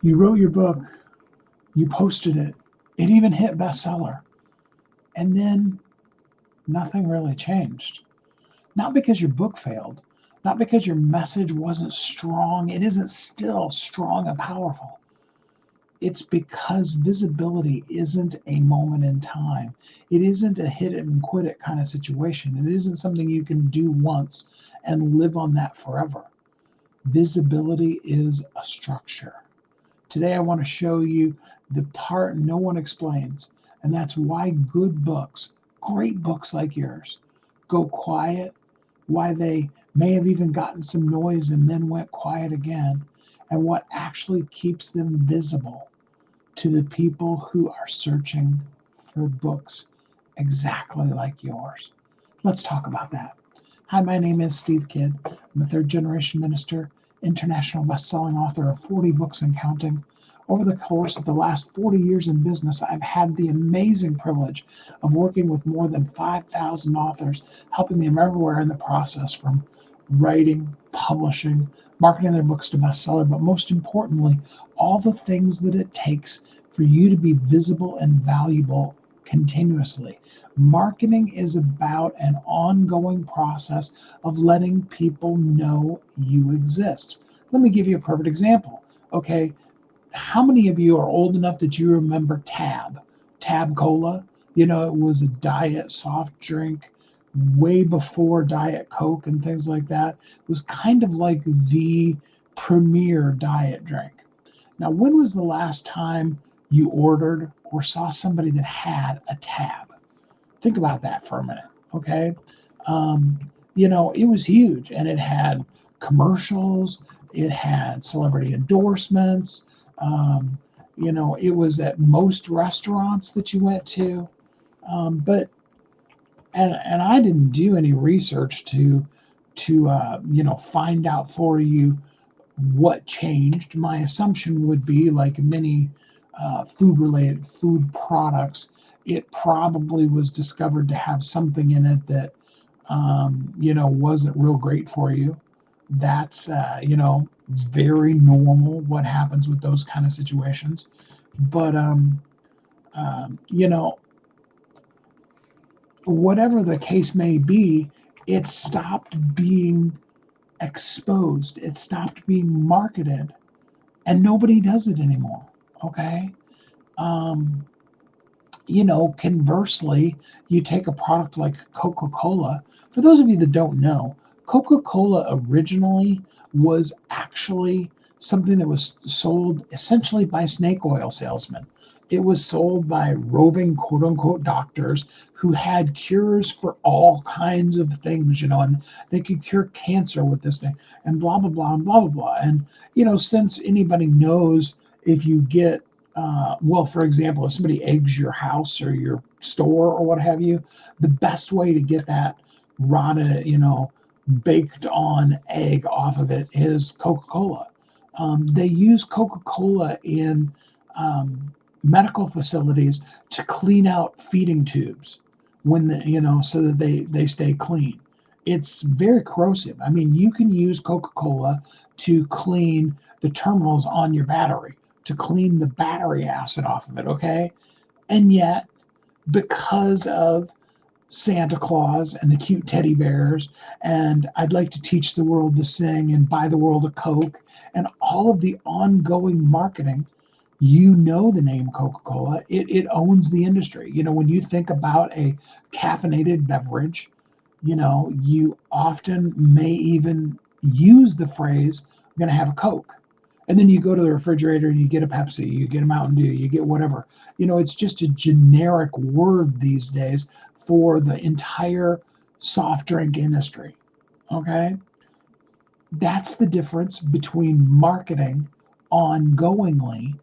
You wrote your book, you posted it, it even hit bestseller, and then nothing really changed. Not because your book failed, not because your message wasn't strong, it isn't still strong and powerful. It's because visibility isn't a moment in time. It isn't a hit it and quit it kind of situation. It isn't something you can do once and live on that forever. Visibility is a structure. Today, I want to show you the part no one explains, and that's why good books, great books like yours, go quiet, why they may have even gotten some noise and then went quiet again, and what actually keeps them visible to the people who are searching for books exactly like yours. Let's talk about that. Hi, my name is Steve Kidd. I'm a third generation minister, international best-selling author of 40 books and counting. Over the course of the last 40 years in business, I've had the amazing privilege of working with more than 5,000 authors, helping them everywhere in the process from writing, publishing, marketing their books to bestseller, but most importantly, all the things that it takes for you to be visible and valuable continuously. Marketing is about an ongoing process of letting people know you exist. Let me give you a perfect example. Okay, how many of you are old enough that you remember Tab Cola? You know, it was a diet soft drink way before Diet Coke and things like that. It was kind of like the premier diet drink. Now, when was the last time you ordered or saw somebody that had a Tab? Think about that for a minute, okay? Um, it was huge and it had commercials, it had celebrity endorsements. Um, it was at most restaurants that you went to. But and I didn't do any research to find out for you what changed. My assumption would be, like many food products, it probably was discovered to have something in it that wasn't real great for you. That's very normal. What happens with those kind of situations? But um, you know, whatever the case may be, it stopped being exposed. It stopped being marketed, and nobody does it anymore. Okay. Um, Conversely, you take a product like Coca Cola. For those of you that don't know, Coca Cola originally was actually something that was sold essentially by snake oil salesmen. It was sold by roving quote unquote doctors who had cures for all kinds of things, and they could cure cancer with this thing and blah, blah, blah, and blah, blah, blah. And, since anybody knows if you get well, for example, if somebody eggs your house or your store or what have you, the best way to get that rotted, baked on egg off of it is Coca-Cola. They use Coca-Cola in medical facilities to clean out feeding tubes so that they stay clean. It's very corrosive. I mean, you can use Coca-Cola to clean the terminals on your battery, to clean the battery acid off of it, okay? And yet, because of Santa Claus and the cute teddy bears, and I'd like to teach the world to sing and buy the world a Coke, and all of the ongoing marketing, the name Coca-Cola, it owns the industry. When you think about a caffeinated beverage, you often may even use the phrase, I'm going to have a Coke. And then you go to the refrigerator and you get a Pepsi, you get a Mountain Dew, you get whatever. It's just a generic word these days for the entire soft drink industry. Okay? That's the difference between marketing ongoingly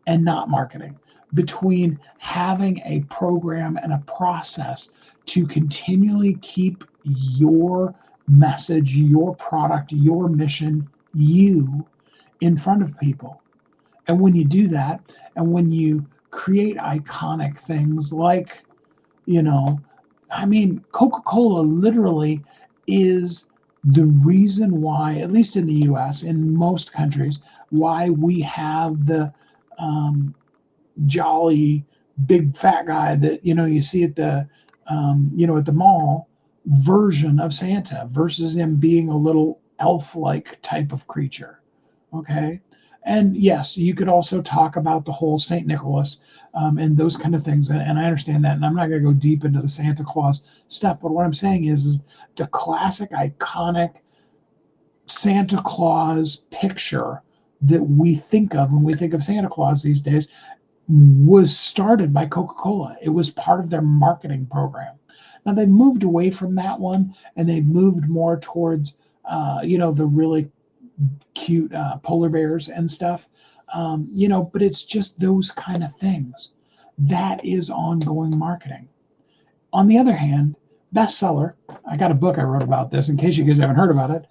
and not marketing, between having a program and a process to continually keep your message, your product, your mission, you in front of people. And when you do that, and when you create iconic things like, Coca Cola literally is The reason why, at least in the US, in most countries, why we have the um, jolly big fat guy that you see at the at the mall version of Santa versus him being a little elf-like type of creature. Okay. And yes, you could also talk about the whole Saint Nicholas and those kind of things. And I understand that. And I'm not going to go deep into the Santa Claus stuff. But what I'm saying is the classic, iconic Santa Claus picture that we think of when we think of Santa Claus these days was started by Coca-Cola. It was part of their marketing program. Now they moved away from that one and they moved more towards, the really cute polar bears and stuff. But it's just those kind of things. That is ongoing marketing. On the other hand, bestseller, I got a book I wrote about this in case you guys haven't heard about it.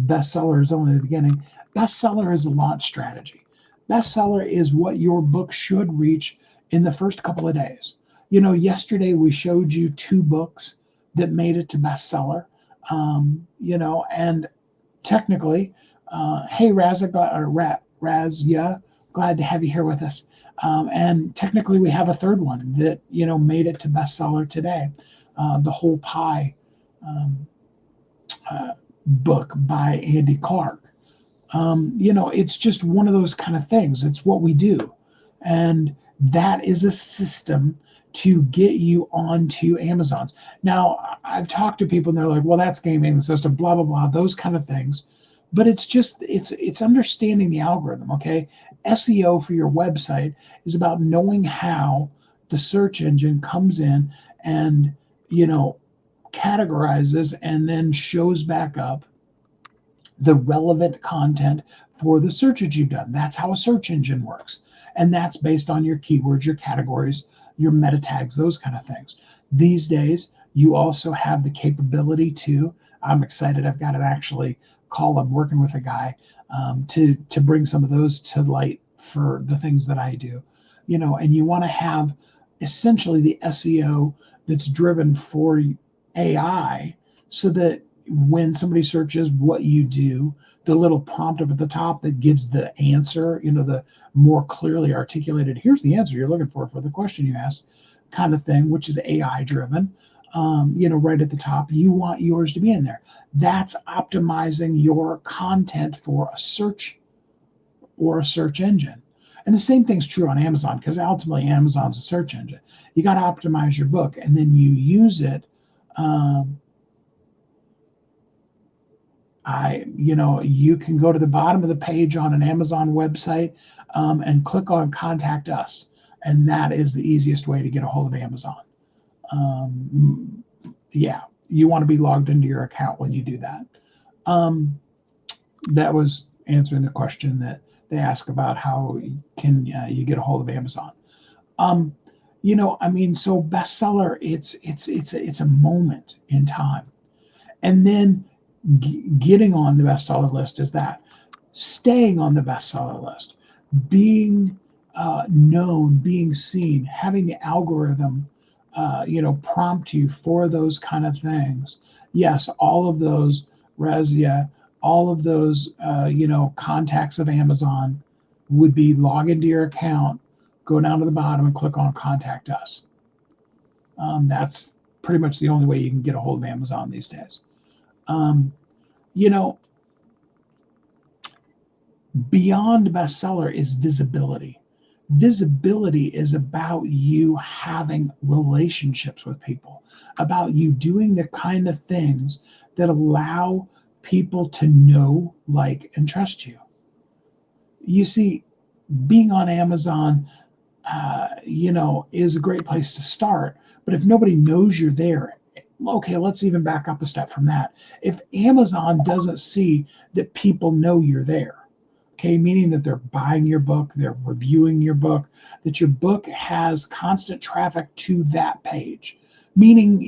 Bestseller is only the beginning. Bestseller is a launch strategy. Bestseller is what your book should reach in the first couple of days. Yesterday we showed you 2 books that made it to bestseller. And technically, hey Razia, glad to have you here with us. And technically, we have a third one that made it to bestseller today, the Whole Pie book by Andy Clark. It's just one of those kind of things. It's what we do, and that is a system to get you onto Amazon's. Now, I've talked to people and they're like, "Well, that's gaming the system, blah blah blah," those kind of things. But it's understanding the algorithm. Okay, SEO for your website is about knowing how the search engine comes in and categorizes and then shows back up the relevant content for the searches you've done. That's how a search engine works. And that's based on your keywords, your categories, your meta tags, those kind of things. These days, you also have the capability to, I'm excited, I've got an actually call, I'm working with a guy to bring some of those to light for the things that I do. And you want to have essentially the SEO that's driven for AI so that when somebody searches what you do, the little prompt up at the top that gives the answer, the more clearly articulated, here's the answer you're looking for the question you asked, kind of thing, which is AI driven, right at the top. You want yours to be in there. That's optimizing your content for a search or a search engine. And the same thing's true on Amazon, because ultimately Amazon's a search engine. You got to optimize your book and then you use it. You can go to the bottom of the page on an Amazon website and click on Contact Us. And that is the easiest way to get a hold of Amazon. You want to be logged into your account when you do that. That was answering the question that they ask about how can you get a hold of Amazon. So bestseller, it's a moment in time. And then getting on the bestseller list is that. Staying on the bestseller list, being known, being seen, having the algorithm, prompt you for those kind of things. Yes, all of those, Razia, all of those, contacts of Amazon would be log into your account, go down to the bottom and click on Contact Us. That's pretty much the only way you can get a hold of Amazon these days. Beyond bestseller is visibility. Visibility is about you having relationships with people, about you doing the kind of things that allow people to know, like, and trust you. You see, being on Amazon, is a great place to start. But if nobody knows you're there, okay, let's even back up a step from that. If Amazon doesn't see that people know you're there, okay, meaning that they're buying your book, they're reviewing your book, that your book has constant traffic to that page, meaning,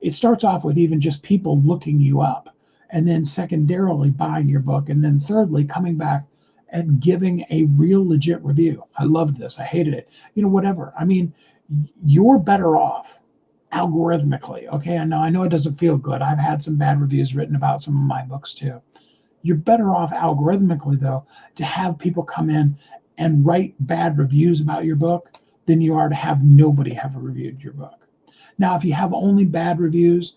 it starts off with even just people looking you up, and then secondarily buying your book, and then thirdly coming back and giving a real legit review. I loved this. I hated it. Whatever. I mean, you're better off algorithmically. Okay, I know it doesn't feel good. I've had some bad reviews written about some of my books too. You're better off algorithmically, though, to have people come in and write bad reviews about your book than you are to have nobody ever reviewed your book. Now, if you have only bad reviews,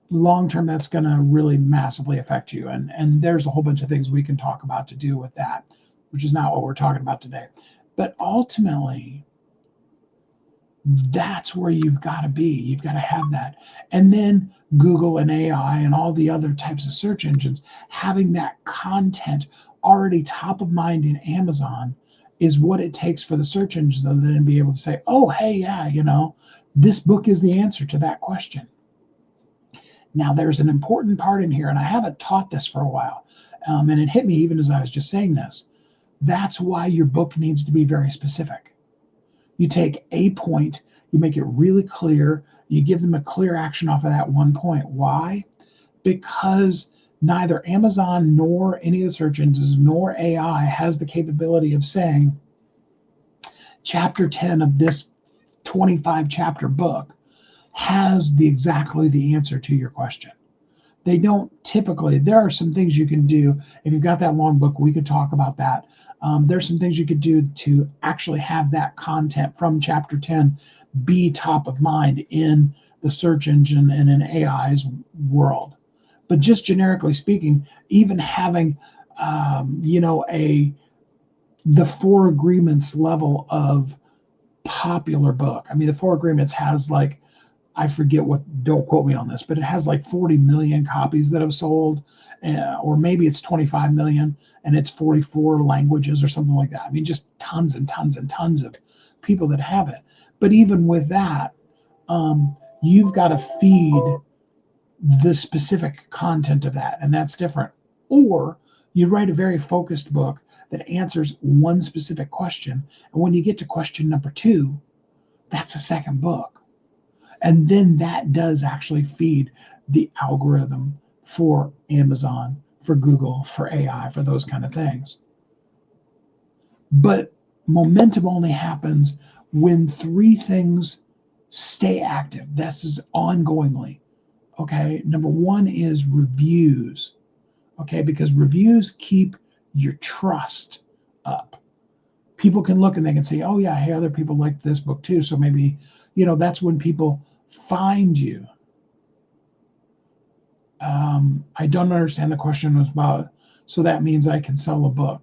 long term, that's going to really massively affect you. And there's a whole bunch of things we can talk about to do with that, which is not what we're talking about today. But ultimately, that's where you've got to be. You've got to have that. And then Google and AI and all the other types of search engines, having that content already top of mind in Amazon is what it takes for the search engine to then be able to say, oh, hey, yeah, this book is the answer to that question. Now, there's an important part in here, and I haven't taught this for a while, and it hit me even as I was just saying this. That's why your book needs to be very specific. You take a point, you make it really clear, you give them a clear action off of that one point. Why? Because neither Amazon nor any of the search engines nor AI has the capability of saying, chapter 10 of this 25 chapter book has exactly the answer to your question. They don't typically. There are some things you can do. If you've got that long book, we could talk about that. There's some things you could do to actually have that content from chapter 10 be top of mind in the search engine and in AI's world. But just generically speaking, even having, the 4 agreements level of popular book. I mean, the 4 agreements has I forget what, don't quote me on this, but it has 40 million copies that have sold, or maybe it's 25 million and it's 44 languages or something like that. I mean, just tons and tons and tons of people that have it. But even with that, you've got to feed the specific content of that, and that's different. Or you write a very focused book that answers one specific question, and when you get to question number 2, that's a second book. And then that does actually feed the algorithm for Amazon, for Google, for AI, for those kind of things. But momentum only happens when 3 things stay active. This is ongoingly. Okay. Number 1 is reviews. Okay. Because reviews keep your trust up. People can look and they can say, oh, yeah, hey, other people liked this book too. So maybe, that's when people find you. I don't understand the question was about, so that means I can sell a book.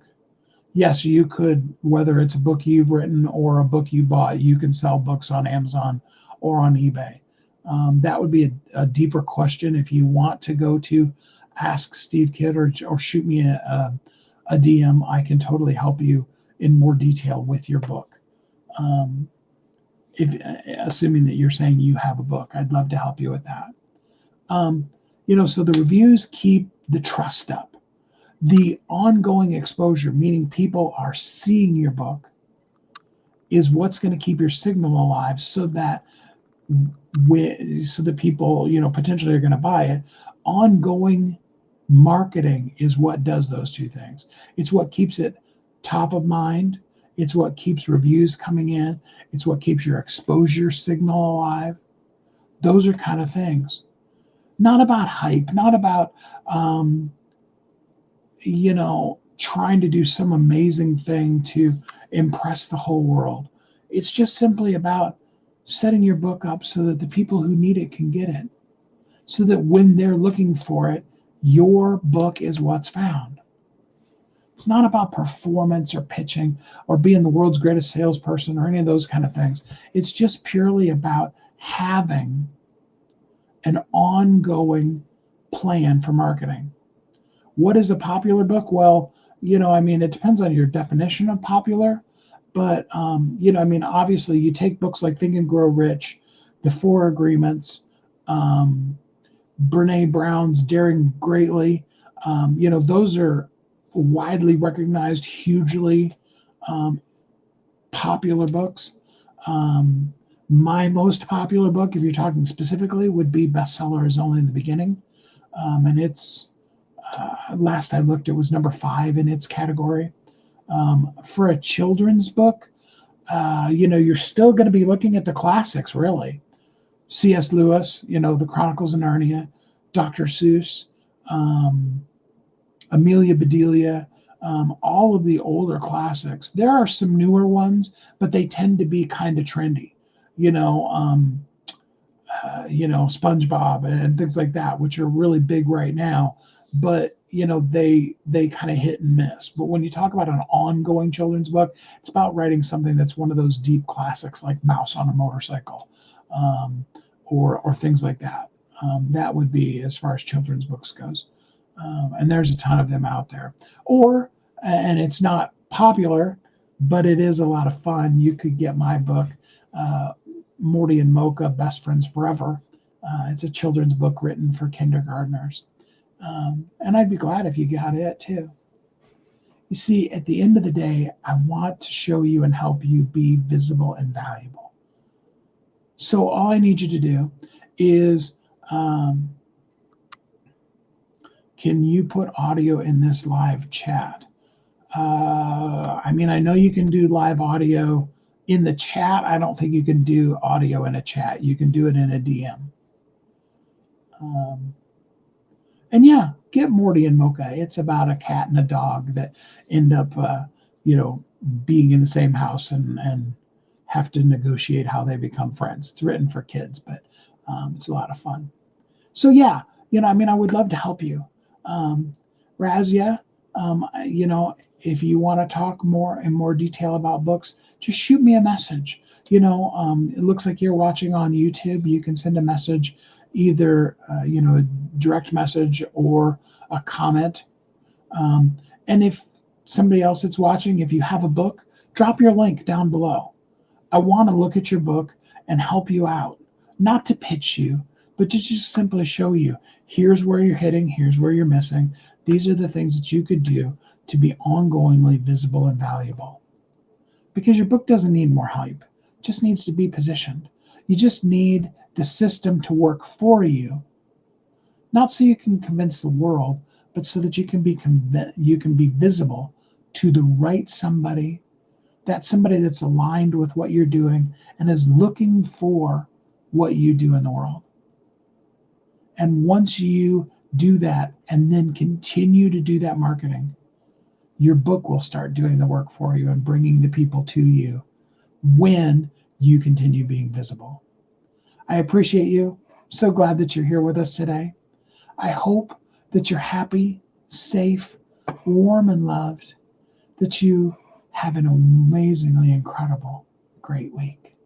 Yes, you could, whether it's a book you've written or a book you bought, you can sell books on Amazon or on eBay. That would be a deeper question. If you want to go to Ask Steve Kidd or shoot me a DM, I can totally help you in more detail with your book. Assuming that you're saying you have a book, I'd love to help you with that. So the reviews keep the trust up. The ongoing exposure, meaning people are seeing your book, is what's going to keep your signal alive, so that people, potentially are going to buy it. Ongoing marketing is what does those 2 things. It's what keeps it top of mind. It's what keeps reviews coming in. It's what keeps your exposure signal alive. Those are kind of things. Not about hype, not about, trying to do some amazing thing to impress the whole world. It's just simply about setting your book up so that the people who need it can get it. So that when they're looking for it, your book is what's found. It's not about performance or pitching or being the world's greatest salesperson or any of those kind of things. It's just purely about having an ongoing plan for marketing. What is a popular book? Well, it depends on your definition of popular, but, obviously you take books like Think and Grow Rich, The 4 Agreements, Brene Brown's Daring Greatly. Those are widely recognized, hugely popular books. My most popular book, if you're talking specifically, would be Bestseller is Only the Beginning. And it's, last I looked, it was number 5 in its category. For a children's book, you're still going to be looking at the classics, really. C.S. Lewis, the Chronicles of Narnia, Dr. Seuss, um, Amelia Bedelia, all of the older classics. There are some newer ones, but they tend to be kind of trendy. You know, um, SpongeBob and things like that, which are really big right now. But they kind of hit and miss. But when you talk about an ongoing children's book, it's about writing something that's one of those deep classics like Mouse on a Motorcycle, um, or things like that. That would be as far as children's books goes. And there's a ton of them out there. And it's not popular, but it is a lot of fun. You could get my book, uh, Morty and Mocha, Best Friends Forever. It's a children's book written for kindergartners. And I'd be glad if you got it too. You see, at the end of the day, I want to show you and help you be visible and valuable. So all I need you to do is, can you put audio in this live chat? I know you can do live audio in the chat. I don't think you can do audio in a chat. You can do it in a DM. And yeah, get Morty and Mocha. It's about a cat and a dog that end up, being in the same house and have to negotiate how they become friends. It's written for kids, but it's a lot of fun. So yeah, I would love to help you. Razia, if you want to talk more in more detail about books, just shoot me a message. It looks like you're watching on YouTube. You can send a message, either a direct message or a comment. And if somebody else that's watching, if you have a book, drop your link down below. I want to look at your book and help you out, not to pitch you, but to just simply show you, here's where you're hitting, here's where you're missing. These are the things that you could do to be ongoingly visible and valuable. Because your book doesn't need more hype, it just needs to be positioned. You just need the system to work for you, not so you can convince the world, but so that you can be visible to the right somebody, that somebody that's aligned with what you're doing and is looking for what you do in the world. And once you do that and then continue to do that marketing, your book will start doing the work for you and bringing the people to you when you continue being visible. I appreciate you. So glad that you're here with us today. I hope that you're happy, safe, warm, and loved, that you have an amazingly incredible, great week.